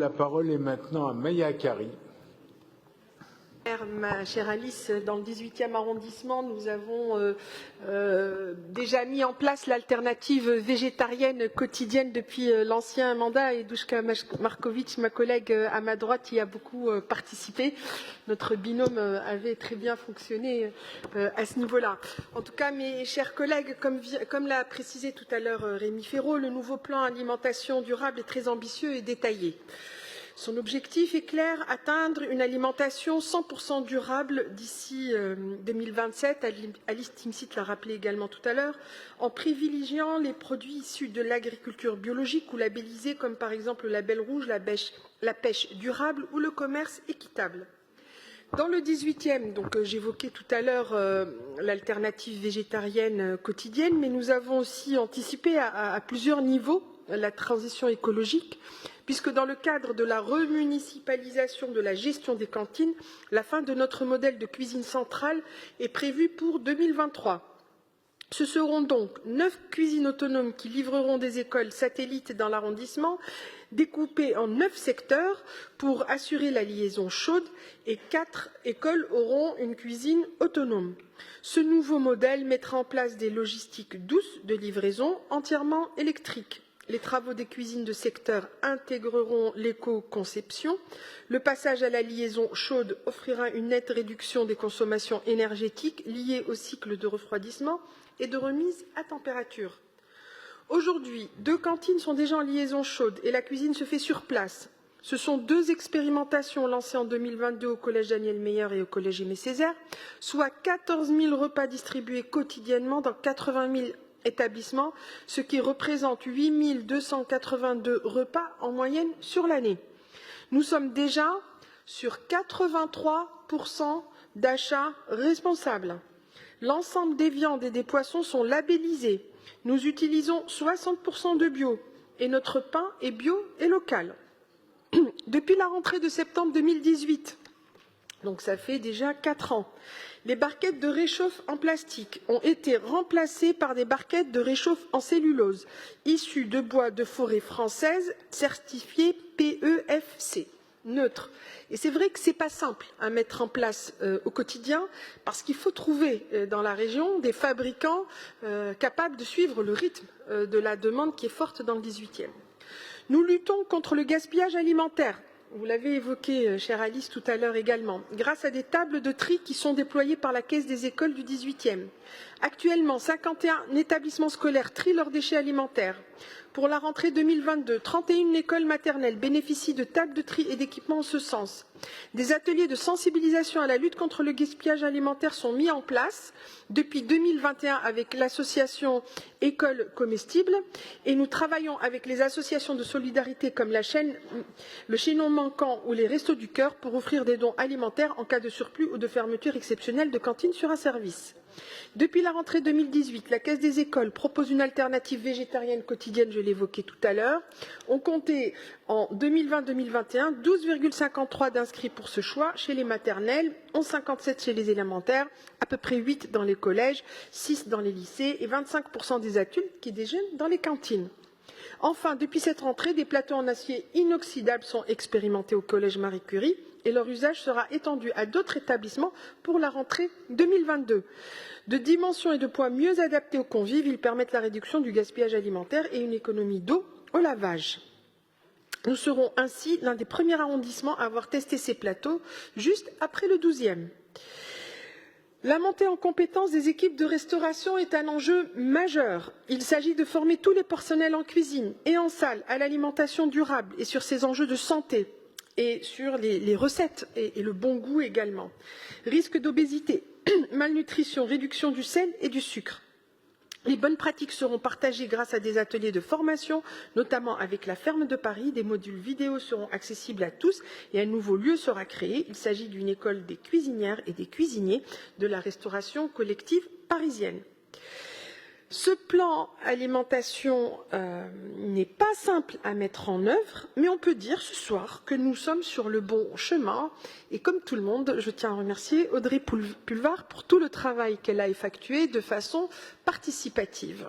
La parole est maintenant à Maya Kari. Ma chère Alice, dans le 18e arrondissement, nous avons déjà mis en place l'alternative végétarienne quotidienne depuis l'ancien mandat et Duška Marković, ma collègue à ma droite, y a beaucoup participé. Notre binôme avait très bien fonctionné à ce niveau-là. En tout cas, mes chers collègues, comme l'a précisé tout à l'heure Rémi Féraud, le nouveau plan alimentation durable est très ambitieux et détaillé. Son objectif est clair, atteindre une alimentation 100% durable d'ici 2027, Alice Timsit l'a rappelé également tout à l'heure, en privilégiant les produits issus de l'agriculture biologique ou labellisés comme par exemple le label rouge, la pêche durable ou le commerce équitable. Dans le 18e, donc j'évoquais tout à l'heure l'alternative végétarienne quotidienne, mais nous avons aussi anticipé à plusieurs niveaux la transition écologique, puisque dans le cadre de la remunicipalisation de la gestion des cantines, la fin de notre modèle de cuisine centrale est prévue pour 2023. Ce seront donc 9 cuisines autonomes qui livreront des écoles satellites dans l'arrondissement, découpées en 9 secteurs pour assurer la liaison chaude, et 4 écoles auront une cuisine autonome. Ce nouveau modèle mettra en place des logistiques douces de livraison entièrement électriques. Les travaux des cuisines de secteur intégreront l'éco-conception. Le passage à la liaison chaude offrira une nette réduction des consommations énergétiques liées au cycle de refroidissement et de remise à température. Aujourd'hui, 2 cantines sont déjà en liaison chaude et la cuisine se fait sur place. Ce sont 2 expérimentations lancées en 2022 au collège Daniel Meyer et au collège Aimé Césaire, soit 14 000 repas distribués quotidiennement dans 80 000 établissements, ce qui représente 8 282 repas en moyenne sur l'année. Nous sommes déjà sur 83% d'achats responsables. L'ensemble des viandes et des poissons sont labellisés. Nous utilisons 60% de bio et notre pain est bio et local. Depuis la rentrée de septembre 2018, donc ça fait déjà 4 ans, les barquettes de réchauffe en plastique ont été remplacées par des barquettes de réchauffe en cellulose, issues de bois de forêt française certifiées PEFC, neutre. Et c'est vrai que ce n'est pas simple à mettre en place au quotidien, parce qu'il faut trouver dans la région des fabricants capables de suivre le rythme de la demande qui est forte dans le 18e. Nous luttons contre le gaspillage alimentaire. Vous l'avez évoqué, chère Alice, tout à l'heure également, grâce à des tables de tri qui sont déployées par la Caisse des écoles du 18e. Actuellement, 51 établissements scolaires trient leurs déchets alimentaires. Pour la rentrée 2022, 31 écoles maternelles bénéficient de tables de tri et d'équipements en ce sens. Des ateliers de sensibilisation à la lutte contre le gaspillage alimentaire sont mis en place depuis 2021 avec l'association Écoles comestibles et nous travaillons avec les associations de solidarité comme le Chaînon manquant ou les Restos du Cœur pour offrir des dons alimentaires en cas de surplus ou de fermeture exceptionnelle de cantines sur un service. Depuis la rentrée 2018, la Caisse des écoles propose une alternative végétarienne quotidienne, je l'évoquais tout à l'heure. On comptait en 2020-2021 12,53 d'inscrits pour ce choix chez les maternelles, 11,57 chez les élémentaires, à peu près 8 dans les collèges, 6 dans les lycées et 25% des adultes qui déjeunent dans les cantines. Enfin, depuis cette rentrée, des plateaux en acier inoxydable sont expérimentés au collège Marie Curie et leur usage sera étendu à d'autres établissements pour la rentrée 2022. De dimensions et de poids mieux adaptés aux convives, ils permettent la réduction du gaspillage alimentaire et une économie d'eau au lavage. Nous serons ainsi l'un des premiers arrondissements à avoir testé ces plateaux, juste après le 12e. La montée en compétence des équipes de restauration est un enjeu majeur. Il s'agit de former tous les personnels en cuisine et en salle à l'alimentation durable et sur ces enjeux de santé et sur les recettes et le bon goût également. Risque d'obésité, malnutrition, réduction du sel et du sucre. Les bonnes pratiques seront partagées grâce à des ateliers de formation, notamment avec la Ferme de Paris. Des modules vidéo seront accessibles à tous et un nouveau lieu sera créé. Il s'agit d'une école des cuisinières et des cuisiniers de la restauration collective parisienne. Ce plan alimentation n'est pas simple à mettre en œuvre, mais on peut dire ce soir que nous sommes sur le bon chemin. Et comme tout le monde, je tiens à remercier Audrey Pulvar pour tout le travail qu'elle a effectué de façon participative.